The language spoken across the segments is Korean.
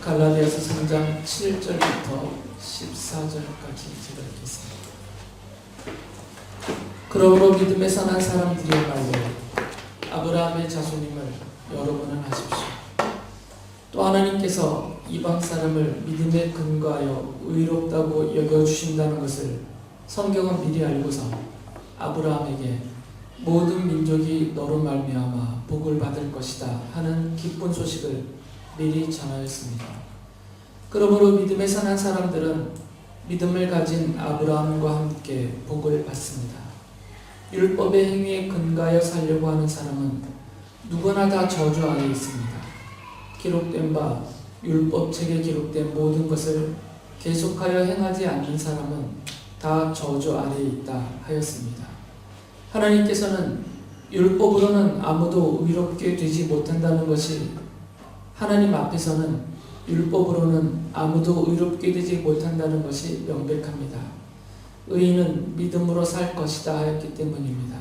갈라디아서 3장 7절부터 14절까지 제가 읽겠습니다. 그러므로 믿음에 선한 사람들이야말로 아브라함의 자손임을 여러분은 아십시오. 또 하나님께서 이방 사람을 믿음에 근거하여 의롭다고 여겨주신다는 것을 성경은 미리 알고서 아브라함에게 모든 민족이 너로 말미암아 복을 받을 것이다 하는 기쁜 소식을 미리 전하였습니다. 그러므로 믿음에 선한 사람들은 믿음을 가진 아브라함과 함께 복을 받습니다. 율법의 행위에 근거하여 살려고 하는 사람은 누구나 다 저주 아래 있습니다. 기록된 바 율법책에 기록된 모든 것을 계속하여 행하지 않는 사람은 다 저주 아래에 있다 하였습니다. 하나님께서는 율법으로는 아무도 의롭게 되지 못한다는 것이 하나님 앞에서는 율법으로는 아무도 의롭게 되지 못한다는 것이 명백합니다. 의인은 믿음으로 살 것이다 하였기 때문입니다.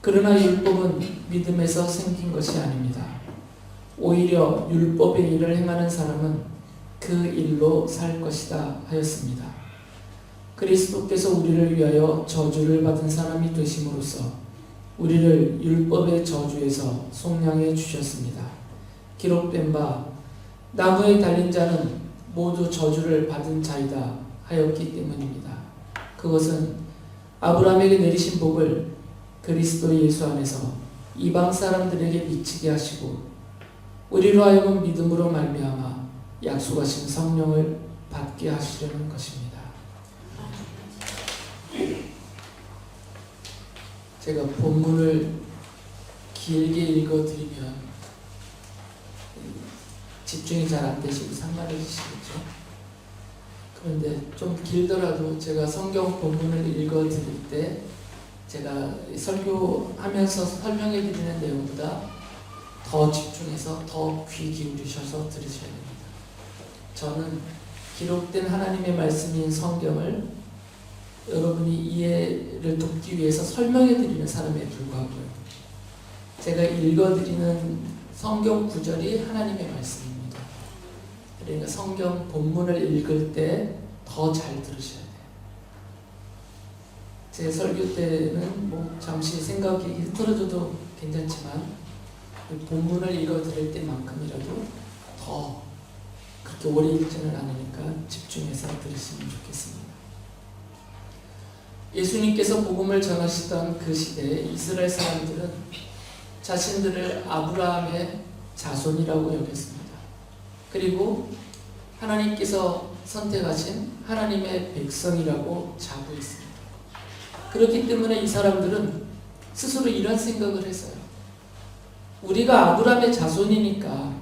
그러나 율법은 믿음에서 생긴 것이 아닙니다. 오히려 율법의 일을 행하는 사람은 그 일로 살 것이다 하였습니다. 그리스도께서 우리를 위하여 저주를 받은 사람이 되심으로써 우리를 율법의 저주에서 속량해 주셨습니다. 기록된 바 나무에 달린 자는 모두 저주를 받은 자이다 하였기 때문입니다. 그것은 아브라함에게 내리신 복을 그리스도 예수 안에서 이방 사람들에게 미치게 하시고 우리로 하여금 믿음으로 말미암아 약속하신 성령을 받게 하시려는 것입니다. 제가 본문을 길게 읽어드리면 집중이 잘 안 되시고 산만해지시겠죠. 그런데 좀 길더라도 제가 성경 본문을 읽어드릴 때 제가 설교하면서 설명해 드리는 내용보다 더 집중해서 더 귀 기울이셔서 들으셔야 됩니다. 저는 기록된 하나님의 말씀인 성경을 여러분이 이해를 돕기 위해서 설명해 드리는 사람에 불과하고요. 제가 읽어드리는 성경 구절이 하나님의 말씀입니다. 그러니까 성경 본문을 읽을 때 더 잘 들으셔야 돼요. 제 설교 때는 뭐 잠시 생각이 흐트러져도 괜찮지만 본문을 읽어드릴 때만큼이라도 더 그렇게 오래 읽지는 않으니까 집중해서 들으시면 좋겠습니다. 예수님께서 복음을 전하시던 그 시대에 이스라엘 사람들은 자신들을 아브라함의 자손이라고 여겼습니다. 그리고 하나님께서 선택하신 하나님의 백성이라고 자부했습니다. 그렇기 때문에 이 사람들은 스스로 이런 생각을 했어요. 우리가 아브라함의 자손이니까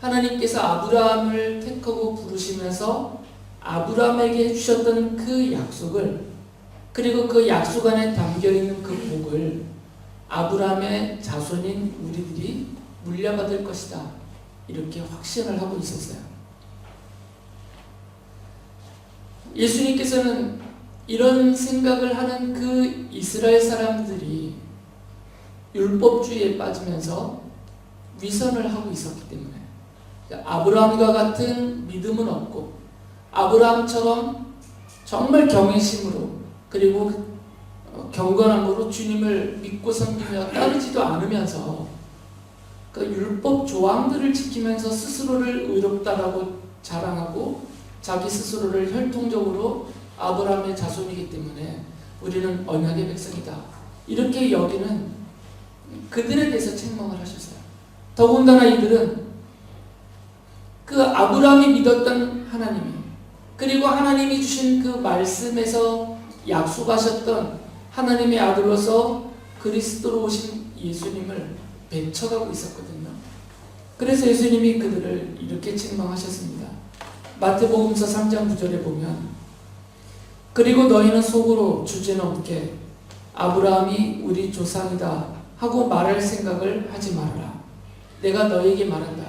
하나님께서 아브라함을 택하고 부르시면서 아브라함에게 해주셨던 그 약속을, 그리고 그 약속 안에 담겨있는 그 복을 아브라함의 자손인 우리들이 물려받을 것이다, 이렇게 확신을 하고 있었어요. 예수님께서는 이런 생각을 하는 그 이스라엘 사람들이 율법주의에 빠지면서 위선을 하고 있었기 때문에 아브라함과 같은 믿음은 없고 아브라함처럼 정말 경외심으로 그리고 경건함으로 주님을 믿고 섬기며 따르지도 않으면서 그 율법 조항들을 지키면서 스스로를 의롭다라고 자랑하고 자기 스스로를 혈통적으로 아브라함의 자손이기 때문에 우리는 언약의 백성이다, 이렇게 여기는 그들에 대해서 책망을 하셨어요. 더군다나 이들은 그 아브라함이 믿었던 하나님이, 그리고 하나님이 주신 그 말씀에서 약속하셨던 하나님의 아들로서 그리스도로 오신 예수님을 배척하고 있었거든요. 그래서 예수님이 그들을 이렇게 책망하셨습니다. 마태복음서 3장 9절에 보면 그리고 너희는 속으로 주제넘게 아브라함이 우리 조상이다 하고 말할 생각을 하지 말아라. 내가 너희에게 말한다.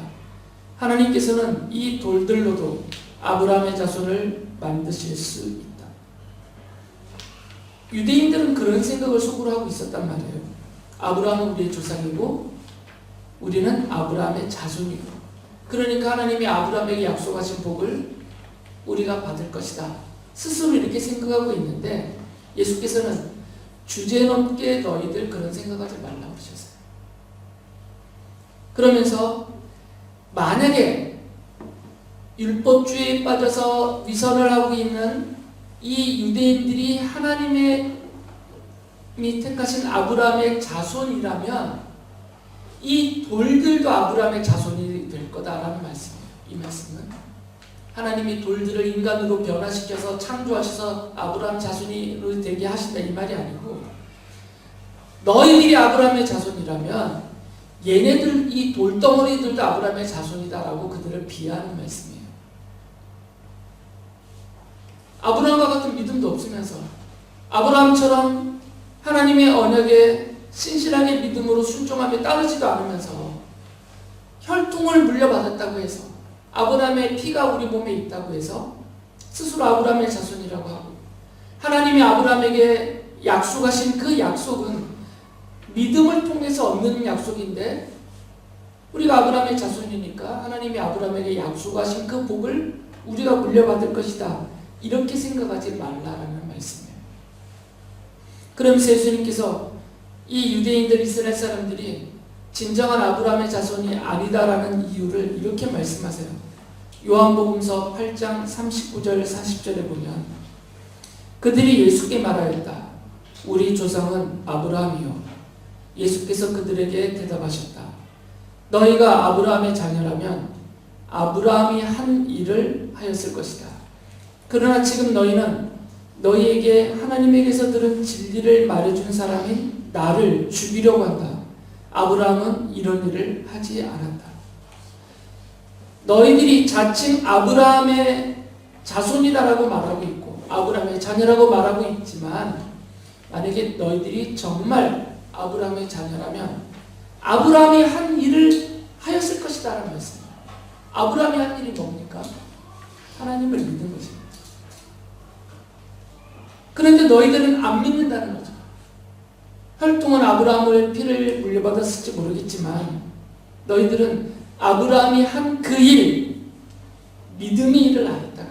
하나님께서는 이 돌들로도 아브라함의 자손을 만드실 수 있다. 유대인들은 그런 생각을 속으로 하고 있었단 말이에요. 아브라함은 우리의 조상이고 우리는 아브라함의 자손이고 그러니까 하나님이 아브라함에게 약속하신 복을 우리가 받을 것이다. 스스로 이렇게 생각하고 있는데 예수께서는 주제넘게 너희들 그런 생각하지 말라고 하셨어요. 그러면서 만약에 율법주의에 빠져서 위선을 하고 있는 이 유대인들이 하나님의 택하신 아브라함의 자손이라면 이 돌들도 아브라함의 자손이 될 거다라는 말씀이에요. 이 말씀은 하나님이 돌들을 인간으로 변화시켜서 창조하셔서 아브라함 자손이 되게 하신다 이 말이 아니고 너희들이 아브라함의 자손이라면 얘네들 이 돌덩어리들도 아브라함의 자손이다라고 그들을 비하하는 말씀이에요. 아브라함과 같은 믿음도 없으면서 아브라함처럼 하나님의 언약에 신실하게 믿음으로 순종하며 따르지도 않으면서 혈통을 물려받았다고 해서 아브라함의 피가 우리 몸에 있다고 해서 스스로 아브라함의 자손이라고 하고 하나님이 아브라함에게 약속하신 그 약속은 믿음을 통해서 얻는 약속인데 우리가 아브라함의 자손이니까 하나님이 아브라함에게 약속하신 그 복을 우리가 물려받을 것이다. 이렇게 생각하지 말라라는 말씀이에요. 그러면서 예수님께서 이 유대인들 이스라엘 사람들이 진정한 아브라함의 자손이 아니다라는 이유를 이렇게 말씀하세요. 요한복음서 8장 39절 40절에 보면 그들이 예수께 말하였다. 우리 조상은 아브라함이요. 예수께서 그들에게 대답하셨다. 너희가 아브라함의 자녀라면 아브라함이 한 일을 하였을 것이다. 그러나 지금 너희는 너희에게 하나님에게서 들은 진리를 말해준 사람인 나를 죽이려고 한다. 아브라함은 이런 일을 하지 않았다. 너희들이 자칭 아브라함의 자손이다라고 말하고 있고 아브라함의 자녀라고 말하고 있지만 만약에 너희들이 정말 아브라함의 자녀라면 아브라함이 한 일을 하였을 것이다 라는 말씀입니다. 아브라함이 한 일이 뭡니까? 하나님을 믿는 것입니다. 그런데 너희들은 안 믿는다는 거죠. 혈통은 아브라함의 피를 물려받았을지 모르겠지만 너희들은 아브라함이 한 그 일, 믿음의 일을 안 했다.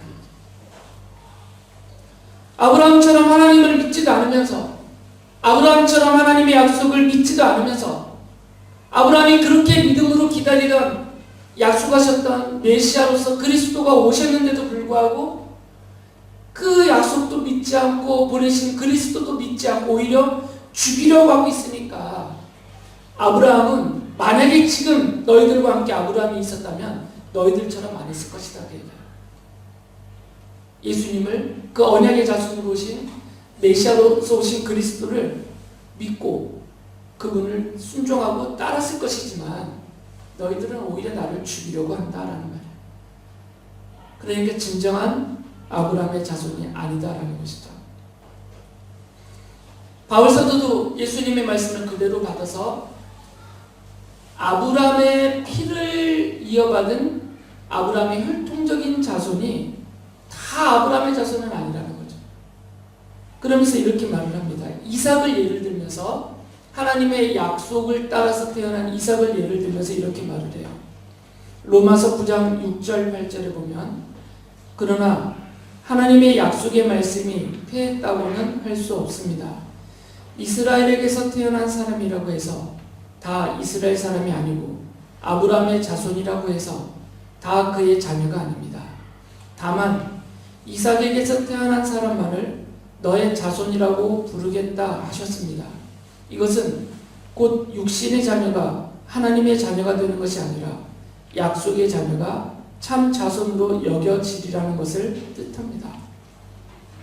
아브라함처럼 하나님을 믿지도 않으면서 아브라함처럼 하나님의 약속을 믿지도 않으면서 아브라함이 그렇게 믿음으로 기다리던 약속하셨던 메시아로서 그리스도가 오셨는데도 불구하고 그 약속도 믿지 않고 보내신 그리스도도 믿지 않고 오히려 죽이려고 하고 있으니까 아브라함은 만약에 지금 너희들과 함께 아브라함이 있었다면 너희들처럼 안 했을 것이다. 예수님을 그 언약의 자손으로 오신 메시아로서 오신 그리스도를 믿고 그분을 순종하고 따랐을 것이지만 너희들은 오히려 나를 죽이려고 한다라는 말이에요. 그러니까 진정한 아브라함의 자손이 아니다라는 것이죠. 바울 사도도 예수님의 말씀을 그대로 받아서 아브라함의 피를 이어받은 아브라함의 혈통적인 자손이 다 아브라함의 자손은 아니라는 거죠. 그러면서 이렇게 말을 합니다. 이삭을 예를 들면서 하나님의 약속을 따라서 태어난 이삭을 예를 들면서 이렇게 말을 해요. 로마서 9장 6절 8절에 보면 그러나 하나님의 약속의 말씀이 패했다고는 할 수 없습니다. 이스라엘에게서 태어난 사람이라고 해서 다 이스라엘 사람이 아니고 아브라함의 자손이라고 해서 다 그의 자녀가 아닙니다. 다만 이삭에게서 태어난 사람만을 너의 자손이라고 부르겠다 하셨습니다. 이것은 곧 육신의 자녀가 하나님의 자녀가 되는 것이 아니라 약속의 자녀가 참 자손으로 여겨지리라는 것을 뜻합니다.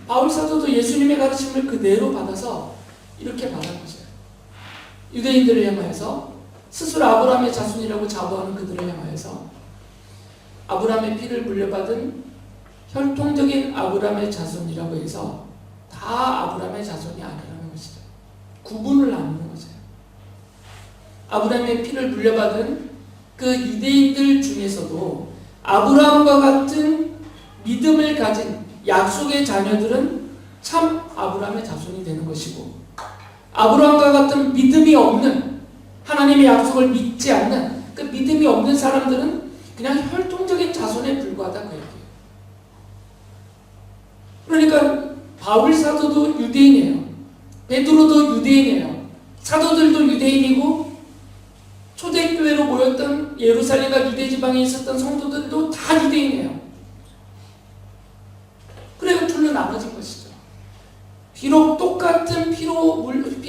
바울 사도도 예수님의 가르침을 그대로 받아서 이렇게 말한 것이에요. 유대인들을 향하여서 스스로 아브라함의 자손이라고 자부하는 그들을 향하여서 아브라함의 피를 물려받은 혈통적인 아브라함의 자손이라고 해서 다 아브라함의 자손이 아니라는 것이죠. 구분을 나누는 거죠. 아브라함의 피를 물려받은 그 유대인들 중에서도 아브라함과 같은 믿음을 가진 약속의 자녀들은 참 아브라함의 자손이 되는 것이고 아브라함과 같은 믿음이 없는 하나님의 약속을 믿지 않는 그 믿음이 없는 사람들은 그냥 혈통적인 자손에 불과하다 그 얘기예요. 그러니까 바울 사도도 유대인이에요. 베드로도 유대인이에요. 사도들도 유대인이고 초대교회로 모였던 예루살렘과 유대 지방에 있었던 성도들도 다 유대인이에요. 그래서 둘로 나눠진 것이죠. 비록 똑같은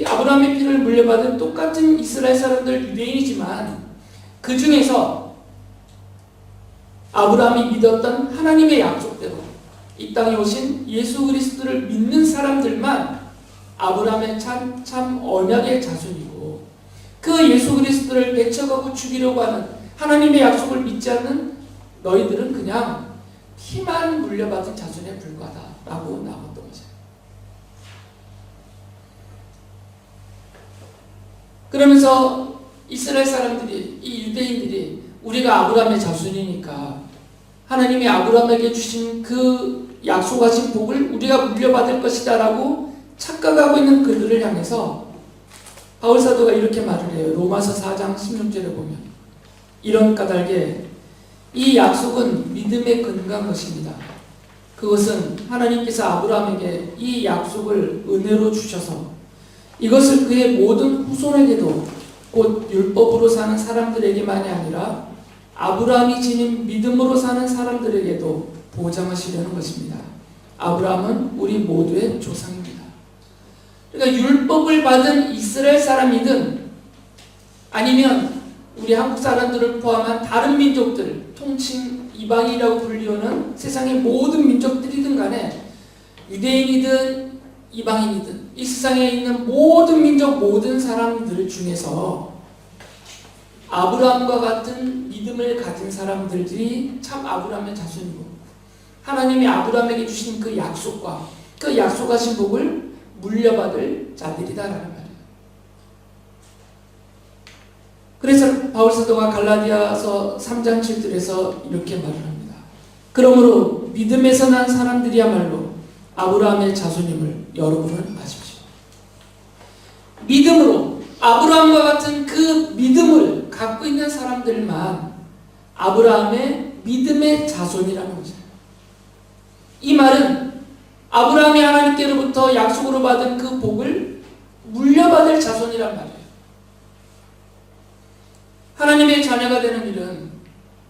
아브라함의 피를 물려받은 똑같은 이스라엘 사람들 유대인이지만 그 중에서 아브라함이 믿었던 하나님의 약속대로 이 땅에 오신 예수 그리스도를 믿는 사람들만 아브라함의 참 언약의 자손이고, 그 예수 그리스도를 배척하고 죽이려고 하는 하나님의 약속을 믿지 않는 너희들은 그냥 피만 물려받은 자손에 불과하다라고 나왔던 거죠. 그러면서 이스라엘 사람들이, 이 유대인들이 우리가 아브라함의 자손이니까 하나님이 아브라함에게 주신 그 약속하신 복을 우리가 물려받을 것이다 라고 착각하고 있는 그들을 향해서 바울 사도가 이렇게 말을 해요. 로마서 4장 16절에 보면 이런 까닭에 이 약속은 믿음에 근거한 것입니다. 그것은 하나님께서 아브라함에게 이 약속을 은혜로 주셔서 이것을 그의 모든 후손에게도 곧 율법으로 사는 사람들에게만이 아니라 아브라함이 지닌 믿음으로 사는 사람들에게도 보장하시려는 것입니다. 아브라함은 우리 모두의 조상입니다. 그러니까 율법을 받은 이스라엘 사람이든 아니면 우리 한국 사람들을 포함한 다른 민족들, 통칭 이방인이라고 불리우는 세상의 모든 민족들이든 간에 유대인이든 이방인이든 이 세상에 있는 모든 민족, 모든 사람들 중에서 아브라함과 같은 믿음을 가진 사람들이 참 아브라함의 자손이고 하나님이 아브라함에게 주신 그 약속과 그 약속하신 복을 물려받을 자들이다라는 말이에요. 그래서 바울 사도가 갈라디아서 3장 7절에서 이렇게 말을 합니다. 그러므로 믿음에서 난 사람들이야말로 아브라함의 자손임을 여러분은 아십시오. 믿음으로 아브라함과 같은 그 믿음을 갖고 있는 사람들만 아브라함의 믿음의 자손이라는 거죠. 이 말은 아브라함이 하나님께로부터 약속으로 받은 그 복을 물려받을 자손이란 말이에요. 하나님의 자녀가 되는 일은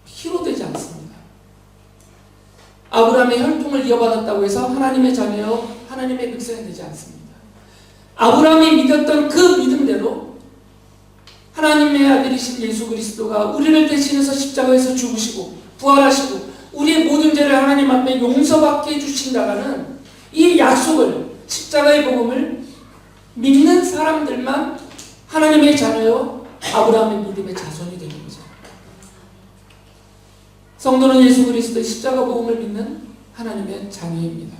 피로 되지 않습니다. 아브라함의 혈통을 이어받았다고 해서 하나님의 자녀요 하나님의 백성이 되지 않습니다. 아브라함이 믿었던 그 믿음대로 하나님의 아들이신 예수 그리스도가 우리를 대신해서 십자가에서 죽으시고 부활하시고 우리의 모든 죄를 하나님 앞에 용서받게 해주신다라는 이 약속을, 십자가의 복음을 믿는 사람들만 하나님의 자녀요 아브라함의 믿음의 자손이 되는 거죠. 성도는 예수 그리스도의 십자가 복음을 믿는 하나님의 자녀입니다.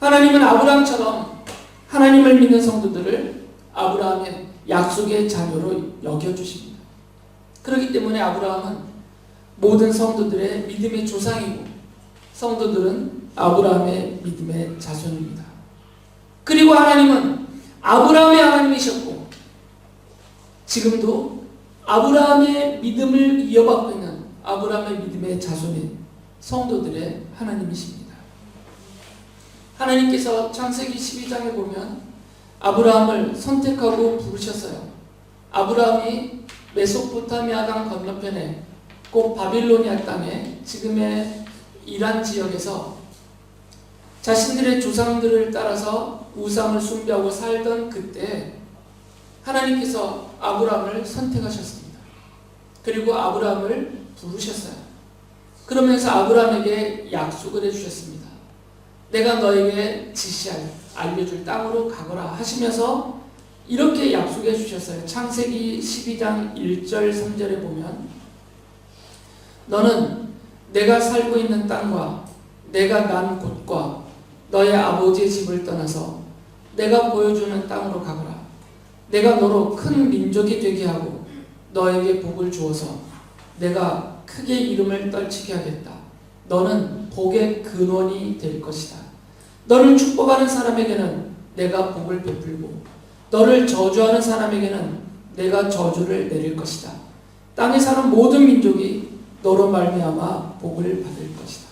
하나님은 아브라함처럼 하나님을 믿는 성도들을 아브라함의 약속의 자녀로 여겨주십니다. 그렇기 때문에 아브라함은 모든 성도들의 믿음의 조상이고 성도들은 아브라함의 믿음의 자손입니다. 그리고 하나님은 아브라함의 하나님이셨고 지금도 아브라함의 믿음을 이어받고 있는 아브라함의 믿음의 자손인 성도들의 하나님이십니다. 하나님께서 창세기 12장에 보면 아브라함을 선택하고 부르셨어요. 아브라함이 메소포타미아 강 건너편에 곧 바빌로니아 땅에 지금의 이란 지역에서 자신들의 조상들을 따라서 우상을 숭배하고 살던 그때 하나님께서 아브라함을 선택하셨습니다. 그리고 아브라함을 부르셨어요. 그러면서 아브라함에게 약속을 해주셨습니다. 내가 너에게 알려줄 땅으로 가거라 하시면서 이렇게 약속해 주셨어요. 창세기 12장 1절 3절에 보면 너는 내가 살고 있는 땅과 내가 난 곳과 너의 아버지의 집을 떠나서 내가 보여주는 땅으로 가거라. 내가 너로 큰 민족이 되게 하고 너에게 복을 주어서 내가 크게 이름을 떨치게 하겠다. 너는 복의 근원이 될 것이다. 너를 축복하는 사람에게는 내가 복을 베풀고 너를 저주하는 사람에게는 내가 저주를 내릴 것이다. 땅에 사는 모든 민족이 너로 말미암아 복을 받을 것이다.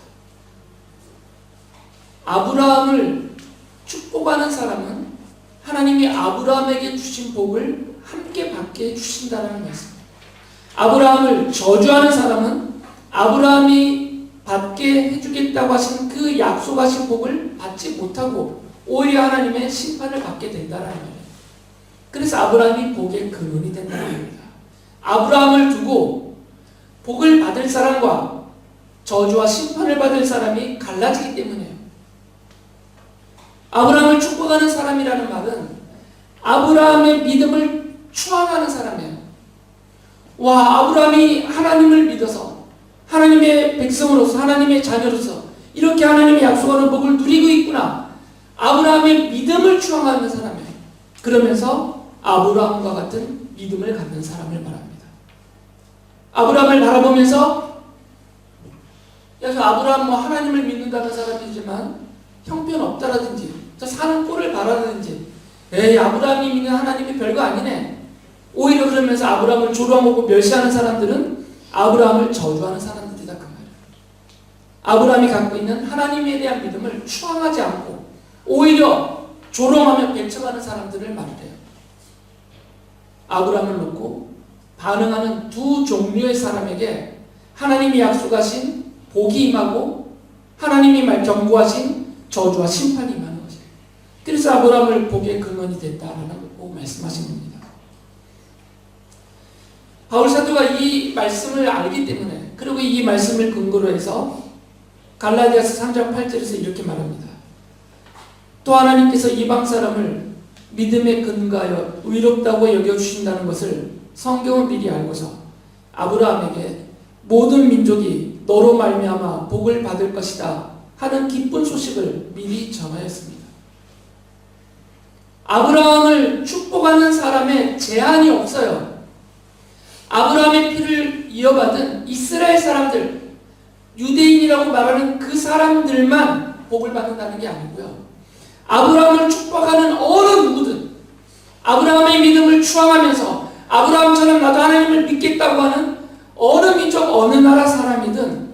아브라함을 축복하는 사람은 하나님이 아브라함에게 주신 복을 함께 받게 해주신다는 말씀입니다. 아브라함을 저주하는 사람은 아브라함이 받게 해주겠다고 하신 그 약속하신 복을 받지 못하고 오히려 하나님의 심판을 받게 된다는 거예요. 그래서 아브라함이 복의 근원이 된다는 겁니다. 아브라함을 두고 복을 받을 사람과 저주와 심판을 받을 사람이 갈라지기 때문이에요. 아브라함을 축복하는 사람이라는 말은 아브라함의 믿음을 추앙하는 사람이에요. 와, 아브라함이 하나님을 믿어서 하나님의 백성으로서 하나님의 자녀로서 이렇게 하나님이 약속하는 복을 누리고 있구나. 아브라함의 믿음을 추앙하는 사람이에요. 그러면서 아브라함과 같은 믿음을 갖는 사람을 말합니다. 아브라함을 바라보면서 그래서 아브라함 하나님을 믿는다는 사람이지만 형편없다라든지 저 사는 꼴을 바라든지 에이 아브라함이 믿는 하나님이 별거 아니네. 오히려 그러면서 아브라함을 조롱하고 멸시하는 사람들은 아브라함을 저주하는 사람들이다 그 말이에요. 아브라함이 갖고 있는 하나님에 대한 믿음을 추앙하지 않고 오히려 조롱하며 배척하는 사람들을 말해요. 아브라함을 놓고 반응하는 두 종류의 사람에게 하나님이 약속하신 복이 임하고 하나님이 경고하신 저주와 심판이 임하는 것이에요. 그래서 아브라함을 복의 근원이 됐다라고 말씀하신 겁니다. 바울 사도가 이 말씀을 알기 때문에 그리고 이 말씀을 근거로 해서 갈라디아서 3장 8절에서 이렇게 말합니다. 또 하나님께서 이방 사람을 믿음에 근거하여 의롭다고 여겨주신다는 것을 성경은 미리 알고서 아브라함에게 모든 민족이 너로 말미암아 복을 받을 것이다 하는 기쁜 소식을 미리 전하였습니다. 아브라함을 축복하는 사람의 제한이 없어요. 아브라함의 피를 이어받은 이스라엘 사람들, 유대인이라고 말하는 그 사람들만 복을 받는다는 게 아니고요. 아브라함을 축복하는 어느 누구든 아브라함의 믿음을 추앙하면서 아브라함처럼 나도 하나님을 믿겠다고 하는 어느 민족 어느 나라 사람이든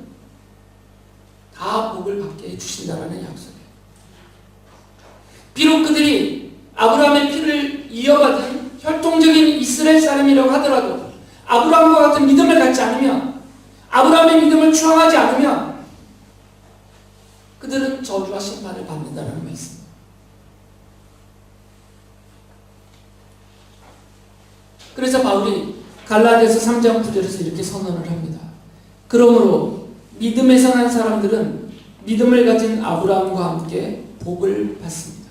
다 복을 받게 해주신다라는 약속이에요. 비록 그들이 아브라함의 피를 이어받은 혈통적인 이스라엘 사람이라고 하더라도 아브라함과 같은 믿음을 갖지 않으면 아브라함의 믿음을 추앙하지 않으면 그들은 저주와 심판을 받는다는 말씀. 그래서 바울이 갈라디아서 3장 9절에서 이렇게 선언을 합니다. 그러므로 믿음에 선한 사람들은 믿음을 가진 아브라함과 함께 복을 받습니다.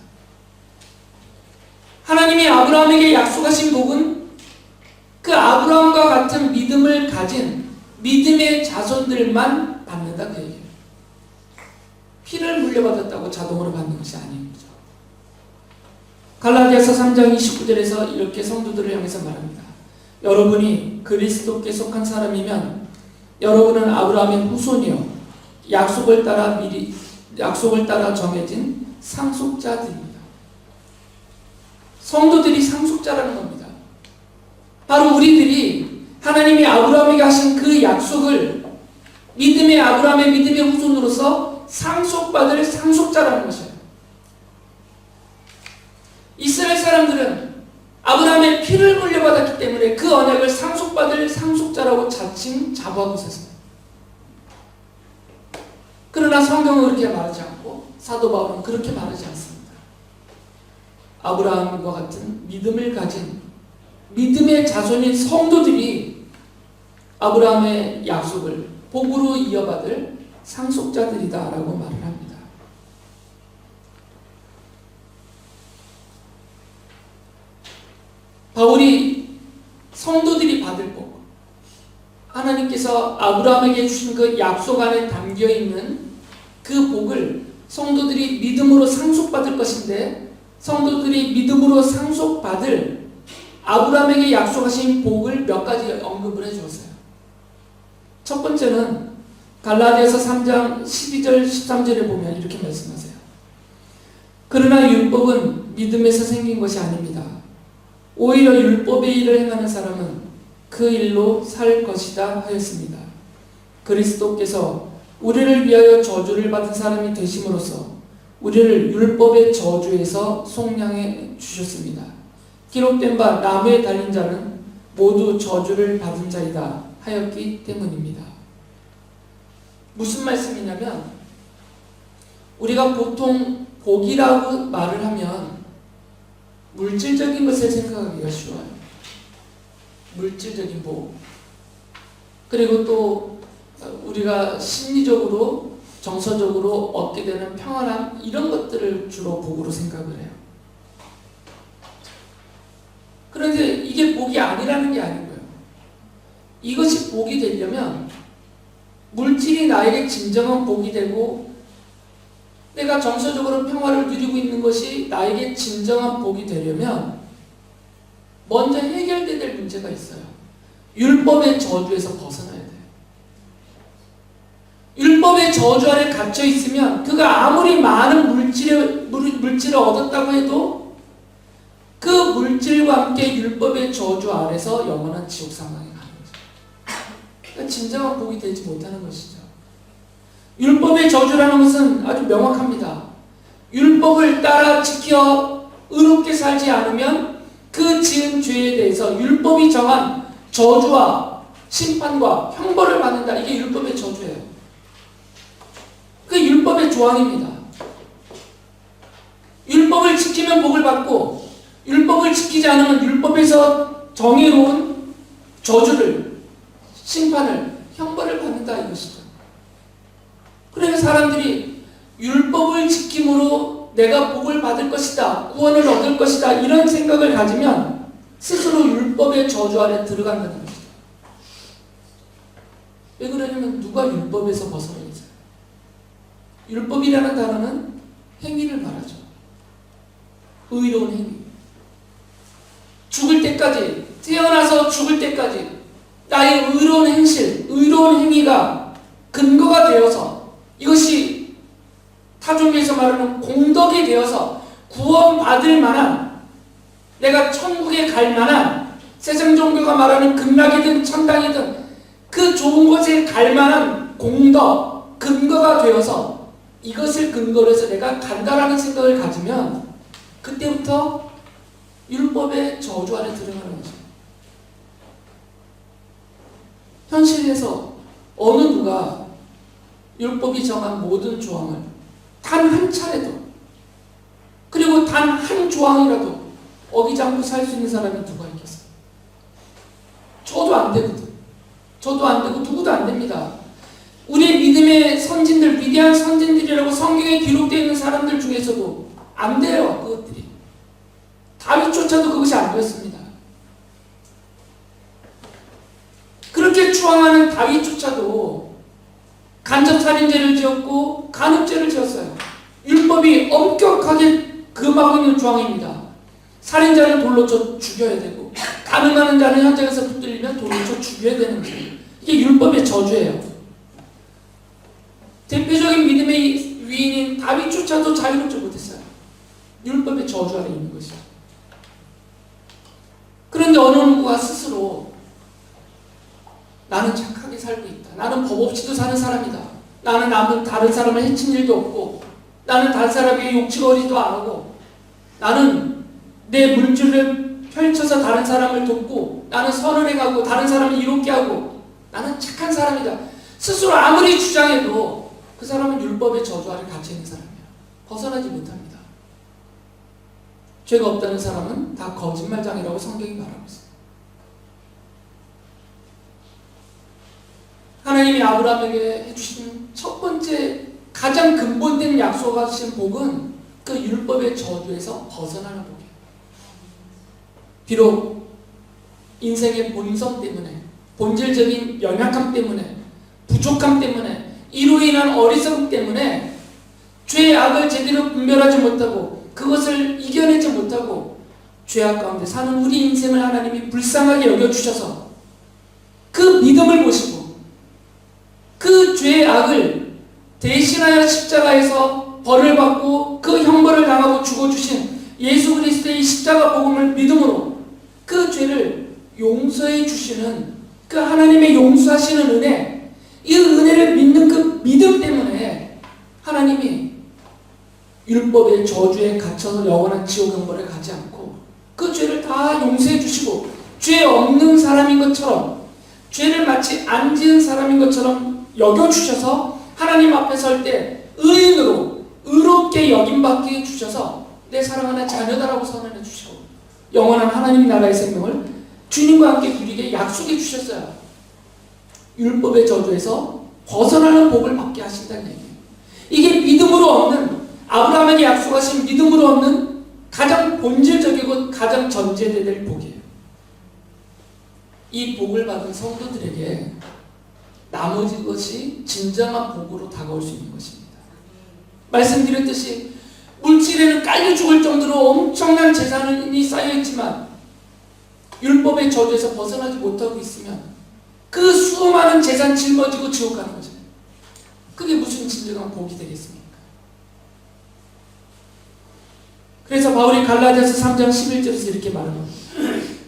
하나님이 아브라함에게 약속하신 복은 그 아브라함과 같은 믿음을 가진 믿음의 자손들만 받는다 그 얘기예요. 피를 물려받았다고 자동으로 받는 것이 아닙니다. 갈라디아서 3장 29절에서 이렇게 성도들을 향해서 말합니다. 여러분이 그리스도께 속한 사람이면 여러분은 아브라함의 후손이요 약속을 따라 정해진 상속자들입니다. 성도들이 상속자라는 겁니다. 바로 우리들이 하나님이 아브라함에게 하신 그 약속을 믿음의 아브라함의 믿음의 후손으로서 상속받을 상속자라는 것이에요. 이스라엘 사람들은 아브라함의 피를 물려받았기 때문에 그 언약을 상속받을 상속자라고 자칭 자부하고 있었습니다. 그러나 성경은 그렇게 말하지 않고 사도 바울은 그렇게 말하지 않습니다. 아브라함과 같은 믿음을 가진 믿음의 자손인 성도들이 아브라함의 약속을 복으로 이어받을 상속자들이다라고 말을 합니다. 바울이 성도들이 받을 복, 하나님께서 아브라함에게 주신 그 약속 안에 담겨있는 그 복을 성도들이 믿음으로 상속받을 것인데 성도들이 믿음으로 상속받을 아브라함에게 약속하신 복을 몇 가지 언급을 해주었어요. 첫 번째는 갈라디아서 3장 12절 13절에 보면 이렇게 말씀하세요. 그러나 율법은 믿음에서 생긴 것이 아닙니다. 오히려 율법의 일을 행하는 사람은 그 일로 살 것이다 하였습니다. 그리스도께서 우리를 위하여 저주를 받은 사람이 되심으로써 우리를 율법의 저주에서 속량해 주셨습니다. 기록된 바 나무에 달린 자는 모두 저주를 받은 자이다 하였기 때문입니다. 무슨 말씀이냐면 우리가 보통 복이라고 말을 하면 물질적인 것을 생각하기가 쉬워요. 물질적인 복. 그리고 또 우리가 심리적으로 정서적으로 얻게 되는 평안함, 이런 것들을 주로 복으로 생각을 해요. 그런데 이게 복이 아니라는 게 아닌 거예요. 이것이 복이 되려면 물질이 나에게 진정한 복이 되고 내가 정서적으로 평화를 누리고 있는 것이 나에게 진정한 복이 되려면 먼저 해결돼야 될 문제가 있어요. 율법의 저주에서 벗어나야 돼요. 율법의 저주 아래 갇혀 있으면 그가 아무리 많은 물질을 얻었다고 해도 그 물질과 함께 율법의 저주 아래서 영원한 지옥 상황에 가는 거죠. 그러니까 진정한 복이 되지 못하는 것이죠. 율법의 저주라는 것은 아주 명확합니다. 율법을 따라 지켜 의롭게 살지 않으면 그 지은 죄에 대해서 율법이 정한 저주와 심판과 형벌을 받는다. 이게 율법의 저주예요. 그게 율법의 조항입니다. 율법을 지키면 복을 받고 율법을 지키지 않으면 율법에서 정의로운 저주를, 심판을, 형벌을 받는다 이것이죠. 그래서 사람들이 율법을 지킴으로 내가 복을 받을 것이다, 구원을 얻을 것이다, 이런 생각을 가지면 스스로 율법의 저주 아래 들어간다는 것이죠. 왜 그러냐면 누가 율법에서 벗어나 있어요. 율법이라는 단어는 행위를 말하죠. 의로운 행위. 죽을 때까지, 태어나서 죽을 때까지 나의 의로운 행실, 의로운 행위가 근거가 되어서 이것이 타종에서 말하는 공덕이 되어서 구원받을 만한, 내가 천국에 갈 만한, 세상 종교가 말하는 극락이든 천당이든 그 좋은 곳에 갈 만한 공덕, 근거가 되어서 이것을 근거로 해서 내가 간다라는 생각을 가지면 그때부터 율법의 저주 아래 들어가는 거죠. 현실에서 어느 누가 율법이 정한 모든 조항을 단 한 차례도, 그리고 단 한 조항이라도 어기지 않고 살 수 있는 사람이 누가 있겠어요? 저도 안 되거든. 저도 안 되고 누구도 안 됩니다. 우리 믿음의 선진들, 위대한 선진들이라고 성경에 기록되어 있는 사람들 중에서도 안 돼요. 그것들이. 다윗조차도 그것이 안 되었습니다. 그렇게 추앙하는 다윗조차도 간접살인죄를 지었고 간음죄를 지었어요. 율법이 엄격하게 금하고 있는 조항입니다. 살인자는 돌로 쳐 죽여야 되고 간음하는 자는 현장에서 붙들리면 돌로 쳐 죽여야 되는 거예요. 이게 율법의 저주예요. 대표적인 믿음의 위인인 다윗조차도 자유롭지 못했어요. 율법의 저주 아래 있는 것이죠. 그런데 어느 누구가 스스로 나는 착하게 살고 있다. 나는 법 없이도 사는 사람이다. 나는 다른 사람을 해친 일도 없고 나는 다른 사람에게 욕치거리도 안 하고 나는 내 물질을 펼쳐서 다른 사람을 돕고 나는 선을 행하고 다른 사람을 이롭게 하고 나는 착한 사람이다. 스스로 아무리 주장해도 그 사람은 율법의 저주 아래 갇혀 있는 사람이에요. 벗어나지 못합니다. 죄가 없다는 사람은 다 거짓말장이라고 성경이 말하고 있어요. 하나님이 아브라함에게 해주신 첫 번째 가장 근본된 약속하신 복은 그 율법의 저주에서 벗어나는 복이에요. 비록 인생의 본성 때문에, 본질적인 연약함 때문에, 부족함 때문에, 이로 인한 어리석음 때문에 죄의 악을 제대로 분별하지 못하고 그것을 이겨내지 못하고 죄악 가운데 사는 우리 인생을 하나님이 불쌍하게 여겨주셔서 그 믿음을 보시고 그 죄의 악을 대신하여 십자가에서 벌을 받고 그 형벌을 당하고 죽어주신 예수 그리스도의 십자가 복음을 믿음으로 그 죄를 용서해 주시는 그 하나님의 용서하시는 은혜, 이 은혜를 믿는 그 믿음 때문에 하나님이 율법의 저주에 갇혀서 영원한 지옥 형벌에 가지 않고 그 죄를 다 용서해 주시고 죄 없는 사람인 것처럼, 죄를 마치 안 지은 사람인 것처럼 여겨주셔서 하나님 앞에 설 때 의인으로 의롭게 여김받게 해주셔서 내 사랑하는 자녀다라고 선언해 주시고 영원한 하나님 나라의 생명을 주님과 함께 누리게 약속해 주셨어요. 율법의 저주에서 벗어나는 복을 받게 하신다는 얘기예요. 이게 믿음으로 얻는, 아브라함에게 약속하신 믿음으로 얻는 가장 본질적이고 가장 전제될 복이에요. 이 복을 받은 성도들에게 나머지 것이 진정한 복으로 다가올 수 있는 것입니다. 말씀드렸듯이 물질에는 깔려 죽을 정도로 엄청난 재산이 쌓여있지만 율법의 저주에서 벗어나지 못하고 있으면 그 수많은 재산 짊어지고 지옥 가는 거죠. 그게 무슨 진정한 복이 되겠습니까? 그래서 바울이 갈라디아서 3장 11절에서 이렇게 말합니다.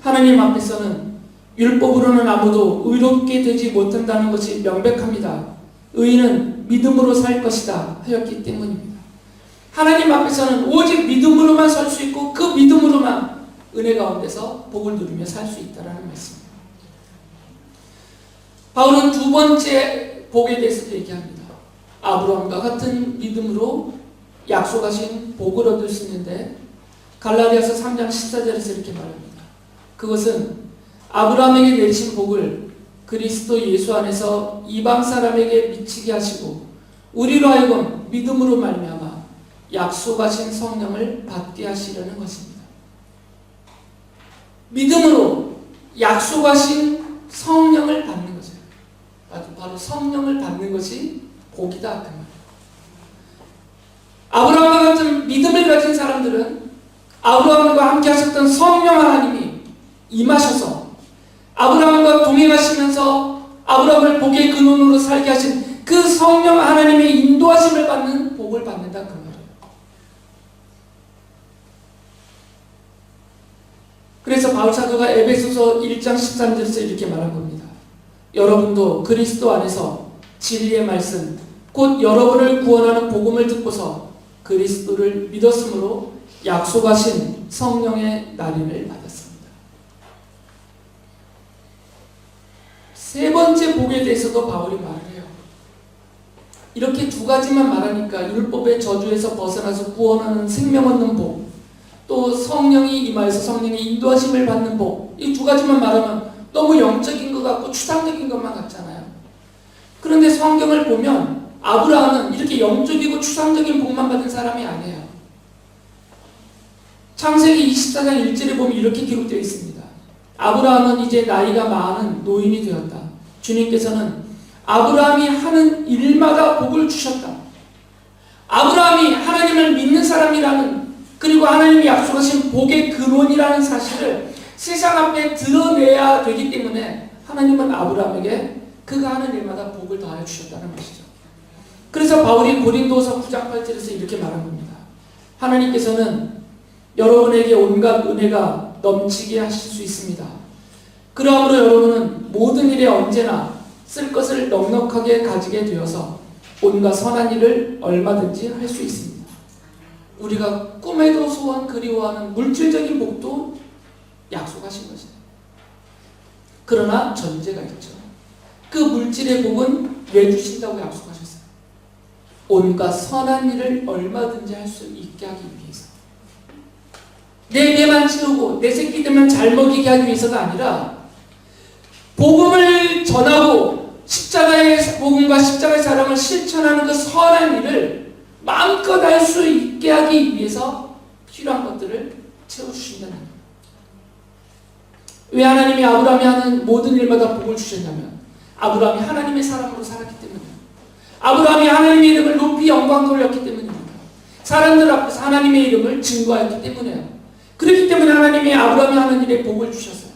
하나님 앞에서는 율법으로는 아무도 의롭게 되지 못한다는 것이 명백합니다. 의인은 믿음으로 살 것이다 하였기 때문입니다. 하나님 앞에서는 오직 믿음으로만 설 수 있고 그 믿음으로만 은혜 가운데서 복을 누리며 살 수 있다는 말씀입니다. 바울은 두 번째 복에 대해서도 얘기합니다. 아브라함과 같은 믿음으로 약속하신 복을 얻을 수 있는데 갈라디아서 3장 14절에서 이렇게 말합니다. 그것은 아브라함에게 내리신 복을 그리스도 예수 안에서 이방 사람에게 미치게 하시고 우리로 하여금 믿음으로 말미암아 약속하신 성령을 받게 하시려는 것입니다. 믿음으로 약속하신 성령을 받는 거죠. 바로 성령을 받는 것이 복이다. 그 말. 아브라함과 같은 믿음을 가진 사람들은 아브라함과 함께 하셨던 성령 하나님이 임하셔서 아브라함과 동행하시면서 아브라함을 복의 근원으로 살게 하신 그 성령 하나님의 인도하심을 받는 복을 받는다. 그 말이에요. 그래서 바울 사도가 에베소서 1장 13절에서 이렇게 말한 겁니다. 여러분도 그리스도 안에서 진리의 말씀, 곧 여러분을 구원하는 복음을 듣고서 그리스도를 믿었으므로 약속하신 성령의 날인을 받았습니다. 세 번째 복에 대해서도 바울이 말을 해요. 이렇게 두 가지만 말하니까 율법의 저주에서 벗어나서 구원하는 생명 얻는 복, 또 성령이 임하여서 성령의 인도하심을 받는 복, 이 두 가지만 말하면 너무 영적인 것 같고 추상적인 것만 같잖아요. 그런데 성경을 보면 아브라함은 이렇게 영적이고 추상적인 복만 받은 사람이 아니에요. 창세기 24장 1절에 보면 이렇게 기록되어 있습니다. 아브라함은 이제 나이가 많은 노인이 되었다. 주님께서는 아브라함이 하는 일마다 복을 주셨다. 아브라함이 하나님을 믿는 사람이라는, 그리고 하나님이 약속하신 복의 근원이라는 사실을 세상 앞에 드러내야 되기 때문에 하나님은 아브라함에게 그가 하는 일마다 복을 더하여 주셨다는 것이죠. 그래서 바울이 고린도서 9장 8절에서 이렇게 말한 겁니다. 하나님께서는 여러분에게 온갖 은혜가 넘치게 하실 수 있습니다. 그러므로 여러분은 모든 일에 언제나 쓸 것을 넉넉하게 가지게 되어서 온갖 선한 일을 얼마든지 할 수 있습니다. 우리가 꿈에도 소원 그리워하는 물질적인 복도 약속하신 것이에요. 그러나 전제가 있죠. 그 물질의 복은 왜 주신다고 약속하셨어요? 온갖 선한 일을 얼마든지 할 수 있게 하기 위해서. 내 배만 채우고 내 새끼들만 잘 먹이게 하기 위해서가 아니라 복음을 전하고 십자가의 복음과 십자가의 사랑을 실천하는 그 선한 일을 마음껏 할 수 있게 하기 위해서 필요한 것들을 채워주신다는 겁니다. 왜 하나님이 아브라함이 하는 모든 일마다 복을 주셨냐면 아브라함이 하나님의 사람으로 살았기 때문이에요. 아브라함이 하나님의 이름을 높이 영광 돌렸기 때문입니다. 사람들 앞에서 하나님의 이름을 증거하였기 때문이에요. 그렇기 때문에 하나님이 아브라함이 하는 일에 복을 주셨어요.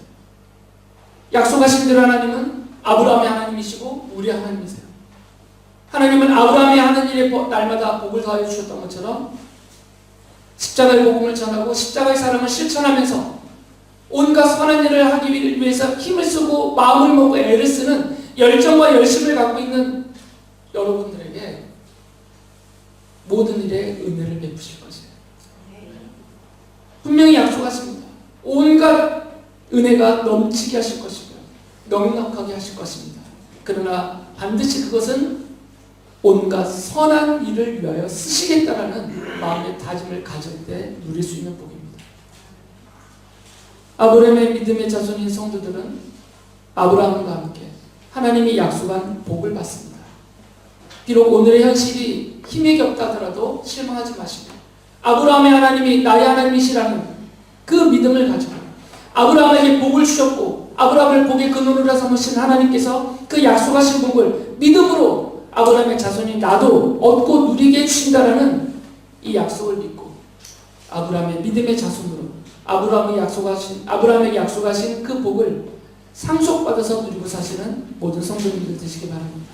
약속하신 대로 하나님은 아브라함의 하나님이시고 우리 하나님이세요. 하나님은 아브라함이 하는 일에 날마다 복을 더하여 주셨던 것처럼 십자가의 복음을 전하고 십자가의 사랑을 실천하면서 온갖 선한 일을 하기 위해서 힘을 쓰고 마음을 먹고 애를 쓰는 열정과 열심을 갖고 있는 여러분들에게 모든 일에 은혜를 베푸실 것이에요. 분명히 약속하십니다. 온갖 은혜가 넘치게 하실 것이고요. 넉넉하게 하실 것입니다. 그러나 반드시 그것은 온갖 선한 일을 위하여 쓰시겠다라는 마음의 다짐을 가질 때 누릴 수 있는 복입니다. 아브라함의 믿음의 자손인 성도들은 아브라함과 함께 하나님이 약속한 복을 받습니다. 비록 오늘의 현실이 힘이 겹다 하더라도 실망하지 마시고 아브라함의 하나님이 나의 하나님이시라는 그 믿음을 가지고 아브라함에게 복을 주셨고 아브라함을 복의 근원으로 삼으신 하나님께서 그 약속하신 복을 믿음으로 아브라함의 자손이 나도 얻고 누리게 해주신다라는 이 약속을 믿고 아브라함의 믿음의 자손으로 아브라함에게 약속하신 그 복을 상속받아서 누리고 사시는 모든 성도님들 되시기 바랍니다.